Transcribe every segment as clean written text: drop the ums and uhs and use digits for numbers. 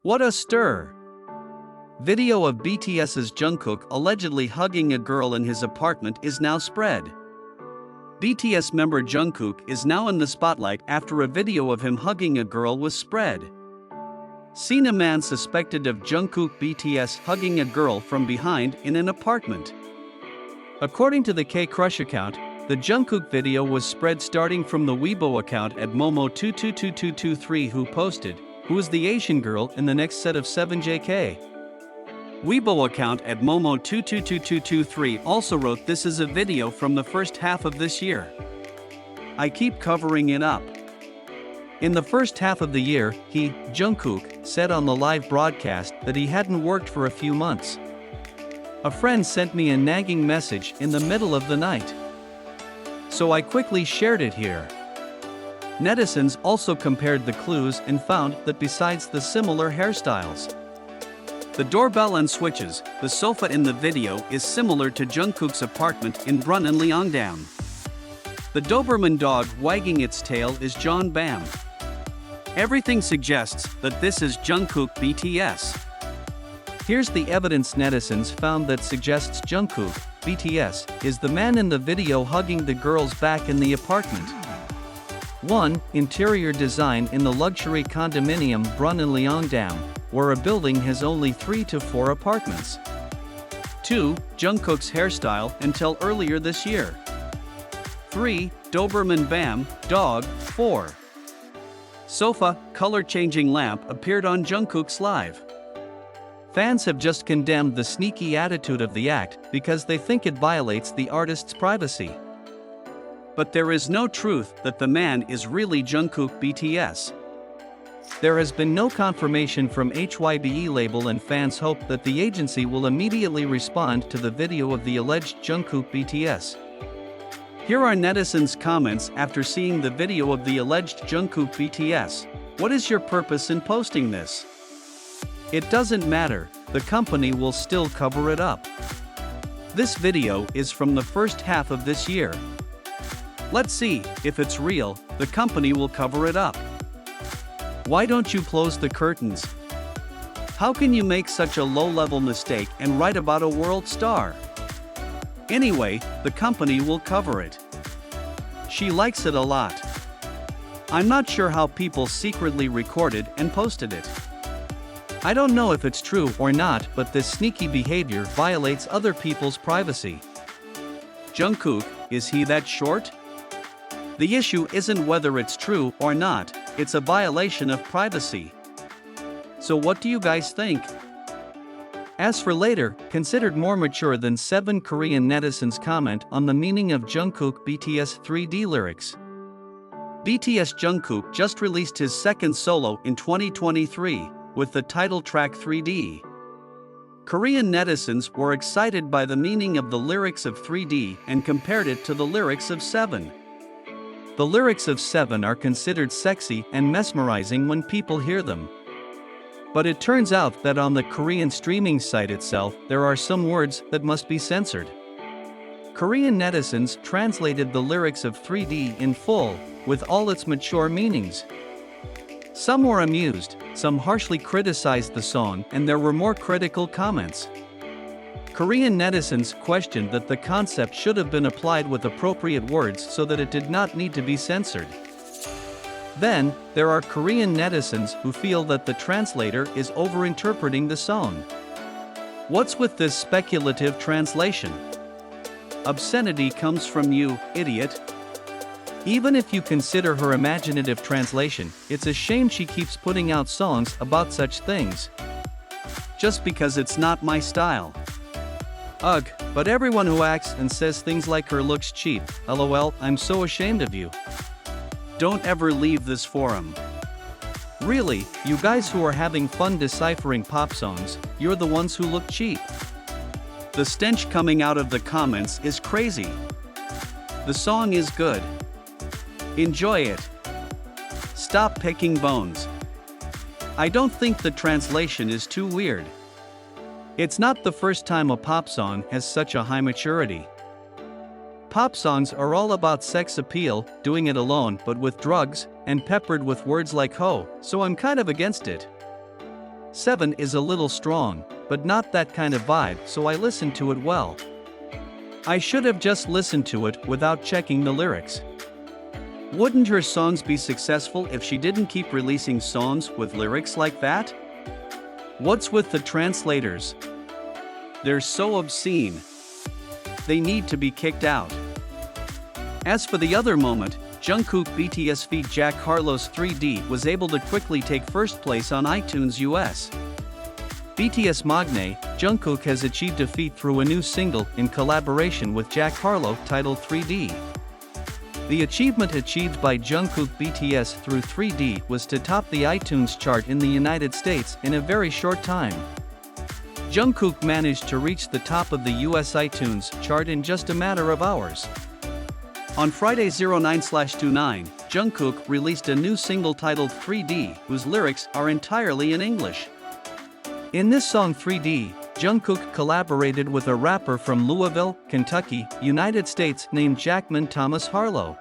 What a stir! Video of BTS's Jungkook allegedly hugging a girl in his apartment is now spread. BTS member Jungkook is now in the spotlight after a video of him hugging a girl was spread. Seen a man suspected of Jungkook BTS hugging a girl from behind in an apartment. According to the K-Crush account, the Jungkook video was spread starting from the Weibo account at Momo222223 who is the Asian girl in the next set of 7JK. Weibo account at Momo222223 also wrote, "This is a video from the first half of this year. I keep covering it up." In the first half of the year, Jungkook, said on the live broadcast that he hadn't worked for a few months. "A friend sent me a nagging message in the middle of the night. So I quickly shared it here." Netizens also compared the clues and found that besides the similar hairstyles, the doorbell and switches, the sofa in the video is similar to Jungkook's apartment in Brunn and Leongdam. The Doberman dog wagging its tail is John Bam. Everything suggests that this is Jungkook BTS. Here's the evidence netizens found that suggests Jungkook BTS is the man in the video hugging the girls back in the apartment. 1. Interior design in the luxury condominium Brunn and Leongdam, where a building has only 3 to 4 apartments. 2. Jungkook's hairstyle until earlier this year. 3. Doberman Bam, dog. 4. Sofa, color-changing lamp appeared on Jungkook's live. Fans have just condemned the sneaky attitude of the act because they think it violates the artist's privacy. But there is no truth that the man is really Jungkook BTS. There has been no confirmation from HYBE label, and fans hope that the agency will immediately respond to the video of the alleged Jungkook BTS. Here are netizens' comments after seeing the video of the alleged Jungkook BTS. "What is your purpose in posting this? It doesn't matter, the company will still cover it up. This video is from the first half of this year. Let's see, if it's real, the company will cover it up. Why don't you close the curtains? How can you make such a low-level mistake and write about a world star? Anyway, the company will cover it. She likes it a lot. I'm not sure how people secretly recorded and posted it. I don't know if it's true or not, but this sneaky behavior violates other people's privacy. Jungkook, is he that short? The issue isn't whether it's true or not, it's a violation of privacy. So what do you guys think? As for later, considered more mature than 7 Korean netizens comment on the meaning of Jungkook BTS 3D lyrics. BTS Jungkook just released his second solo in 2023, with the title track 3D. Korean netizens were excited by the meaning of the lyrics of 3D and compared it to the lyrics of 7. The lyrics of 7 are considered sexy and mesmerizing when people hear them. But it turns out that on the Korean streaming site itself, there are some words that must be censored. Korean netizens translated the lyrics of 3D in full, with all its mature meanings. Some were amused, some harshly criticized the song, and there were more critical comments. Korean netizens questioned that the concept should have been applied with appropriate words so that it did not need to be censored. Then, there are Korean netizens who feel that the translator is overinterpreting the song. What's with this speculative translation? Obscenity comes from you, idiot. Even if you consider her imaginative translation, it's a shame she keeps putting out songs about such things. Just because it's not my style. Ugh, but everyone who acts and says things like her looks cheap. LOL, I'm so ashamed of you. Don't ever leave this forum. Really, you guys who are having fun deciphering pop songs, you're the ones who look cheap. The stench coming out of the comments is crazy. The song is good. Enjoy it. Stop picking bones. I don't think the translation is too weird. It's not the first time a pop song has such a high maturity. Pop songs are all about sex appeal, doing it alone but with drugs, and peppered with words like ho, so I'm kind of against it. 7 is a little strong, but not that kind of vibe, so I listened to it well. I should have just listened to it without checking the lyrics. Wouldn't her songs be successful if she didn't keep releasing songs with lyrics like that? What's with the translators? They're so obscene. They need to be kicked out. As for the other moment, Jungkook BTS feat Jack Harlow's 3D was able to quickly take first place on iTunes US. BTS Magne, Jungkook has achieved a feat through a new single in collaboration with Jack Harlow titled 3D. The achievement achieved by Jungkook BTS through 3D was to top the iTunes chart in the United States in a very short time. Jungkook managed to reach the top of the US iTunes chart in just a matter of hours. On Friday 09/29, Jungkook released a new single titled 3D, whose lyrics are entirely in English. In this song 3D, Jungkook collaborated with a rapper from Louisville, Kentucky, United States named Jackman Thomas Harlow.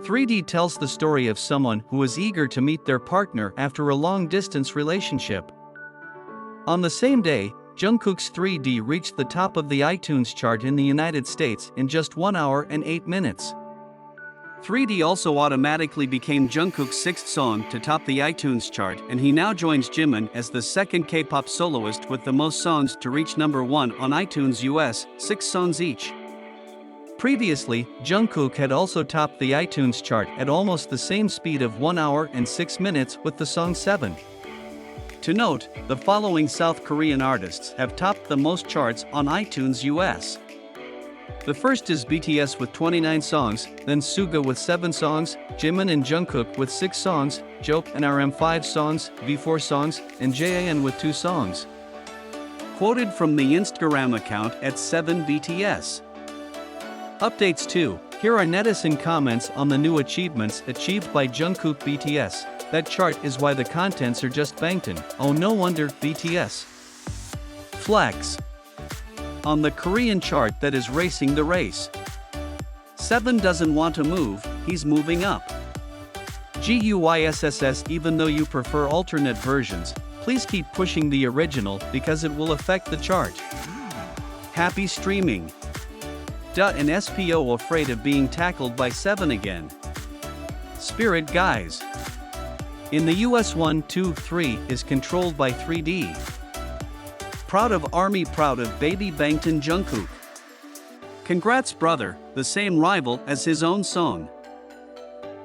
3D tells the story of someone who is eager to meet their partner after a long-distance relationship. On the same day, Jungkook's 3D reached the top of the iTunes chart in the United States in just 1 hour and 8 minutes. 3D also automatically became Jungkook's sixth song to top the iTunes chart, and he now joins Jimin as the second K-pop soloist with the most songs to reach number 1 on iTunes US, 6 songs each. Previously, Jungkook had also topped the iTunes chart at almost the same speed of 1 hour and 6 minutes with the song 7. To note, the following South Korean artists have topped the most charts on iTunes US. The first is BTS with 29 songs, then Suga with 7 songs, Jimin and Jungkook with 6 songs, Joe and RM 5 songs, V4 songs, and JAN with 2 songs. Quoted from the Instagram account at 7BTS. Updates 2. Here are netizen comments on the new achievements achieved by Jungkook BTS. That chart is why the contents are just bangtin'. Oh no wonder, BTS. Flex. On the Korean chart that is racing the race. 7 doesn't want to move, he's moving up. GUYSSS. Even though you prefer alternate versions, please keep pushing the original because it will affect the chart. Happy streaming. An SPO afraid of being tackled by 7 again. Spirit guys. In the US 1, 2, 3 is controlled by 3D. Proud of ARMY, proud of baby Bangtan Jungkook. Congrats brother, the same rival as his own song.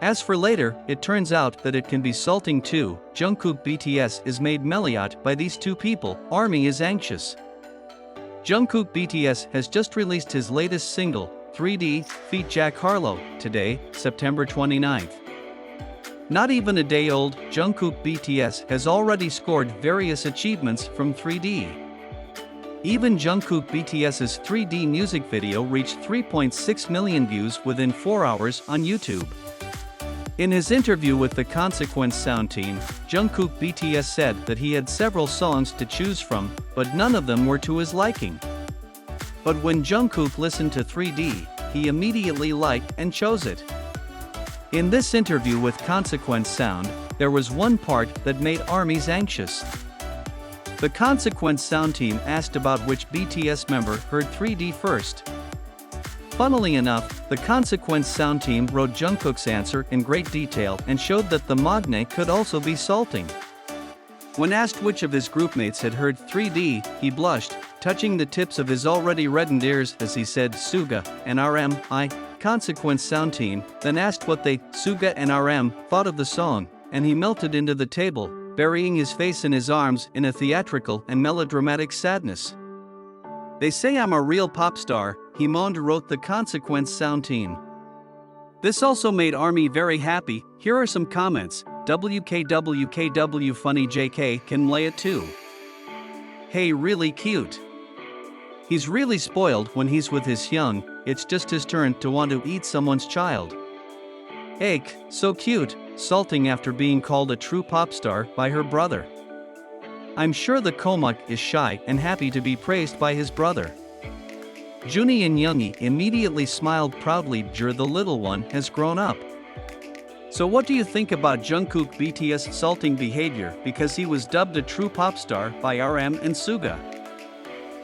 As for later, it turns out that it can be salting too. Jungkook BTS is made Meliot by these two people. ARMY is anxious. Jungkook BTS has just released his latest single, 3D, feat Jack Harlow, today, September 29th. Not even a day old, Jungkook BTS has already scored various achievements from 3D. Even Jungkook BTS's 3D music video reached 3.6 million views within 4 hours on YouTube. In his interview with the Consequence Sound team, Jungkook BTS said that he had several songs to choose from, but none of them were to his liking. But when Jungkook listened to 3D, he immediately liked and chose it. In this interview with Consequence Sound, there was one part that made ARMYs anxious. The Consequence Sound team asked about which BTS member heard 3D first. Funnily enough, the Consequence Sound team wrote Jungkook's answer in great detail and showed that the Magne could also be salting. When asked which of his groupmates had heard 3D, he blushed, touching the tips of his already reddened ears as he said Suga and RM. Consequence Sound team then asked what they, Suga and RM, thought of the song, and he melted into the table, burying his face in his arms in a theatrical and melodramatic sadness. They say I'm a real pop star, he moaned, wrote the Consequence Sound team. This also made ARMY very happy. Here are some comments. WKWKW funny JK can lay it too. Hey, really cute. He's really spoiled when he's with his young, it's just his turn to want to eat someone's child. Ache, so cute, salting after being called a true pop star by her brother. I'm sure the Komak is shy and happy to be praised by his brother. Junie and Youngie immediately smiled proudly. The little one has grown up. So what do you think about Jungkook BTS salting behavior because he was dubbed a true pop star by RM and Suga?